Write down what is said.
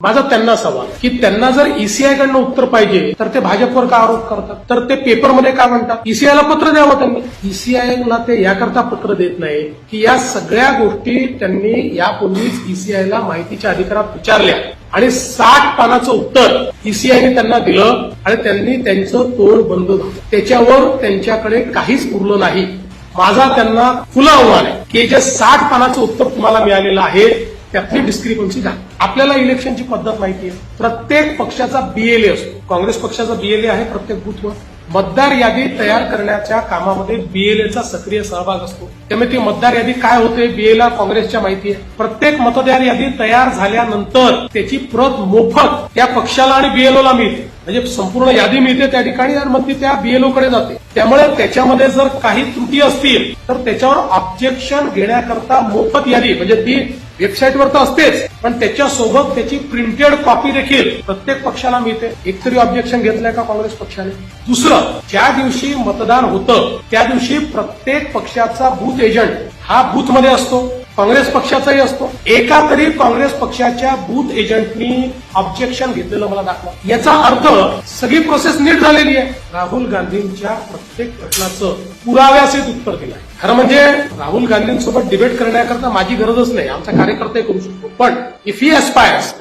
माझा त्यांना सवाल की त्यांना जर ईसीआय कडनं उत्तर पाहिजे तर ते भाजपवर का आरोप करतात, तर ते पेपरमध्ये का म्हणतात ईसीआयला पत्र द्यावं त्यांनी. ईसीआयला ते याकरता पत्र देत नाही की या सगळ्या गोष्टी त्यांनी यापूर्वीच ईसीआयला माहितीच्या अधिकारात विचारल्या आणि 60 पानाचं उत्तर ईसीआयने त्यांना दिलं आणि त्यांनी त्यांचं तोंड बंद झालं. त्याच्यावर त्यांच्याकडे काहीच उरलं नाही. माझा त्यांना खुला आव्हान आहे की जे 60 पानाचं उत्तर तुम्हाला मिळालेलं आहे त्यातली डिस्क्रिपन्सी घ्या. आपल्याला इलेक्शनची पद्धत माहिती आहे. प्रत्येक पक्षाचा बीएलए असतो. काँग्रेस पक्षाचा बीएलए आहे प्रत्येक बूथवर. मतदार यादी तयार करण्याच्या कामामध्ये बीएलएचा सक्रिय सहभाग असतो. त्यामुळे ती मतदार यादी काय होते बीएलए काँग्रेसच्या माहिती आहे. प्रत्येक मतदार यादी तयार झाल्यानंतर त्याची प्रत मोफत त्या पक्षाला आणि बीएलओला मिळते. म्हणजे संपूर्ण यादी मिळते त्या ठिकाणी आणि मग ती त्या बीएलओकडे जाते. त्यामुळे त्याच्यामध्ये जर काही त्रुटी असतील तर त्याच्यावर ऑब्जेक्शन घेण्याकरता मोफत यादी म्हणजे ती वेबसाईटवर तर असतेच पण त्याच्यासोबत त्याची प्रिंटेड कॉपी देखील प्रत्येक पक्षाला मिळते. एकतरी ऑब्जेक्शन घेतलंय का काँग्रेस पक्षाने? दुसरं, ज्या दिवशी मतदान होतं त्या दिवशी प्रत्येक पक्षाचा बूथ एजंट हा बूथमध्ये असतो. काँग्रेस पक्षाचाही असतो. एका तरी काँग्रेस पक्षाच्या बूथ एजंटनी ऑब्जेक्शन घेतलेलं मला दाखवा. याचा अर्थ सगळी प्रोसेस नीट झालेली आहे. राहुल गांधींच्या प्रत्येक प्रश्नाचं पुराव्यासहित उत्तर दिलं आहे. खरं म्हणजे राहुल गांधींसोबत डिबेट करण्याकरता माझी गरजच नाही. आमचा कार्यकर्ते करू शकतो. पण इफ ही एस्पायर्स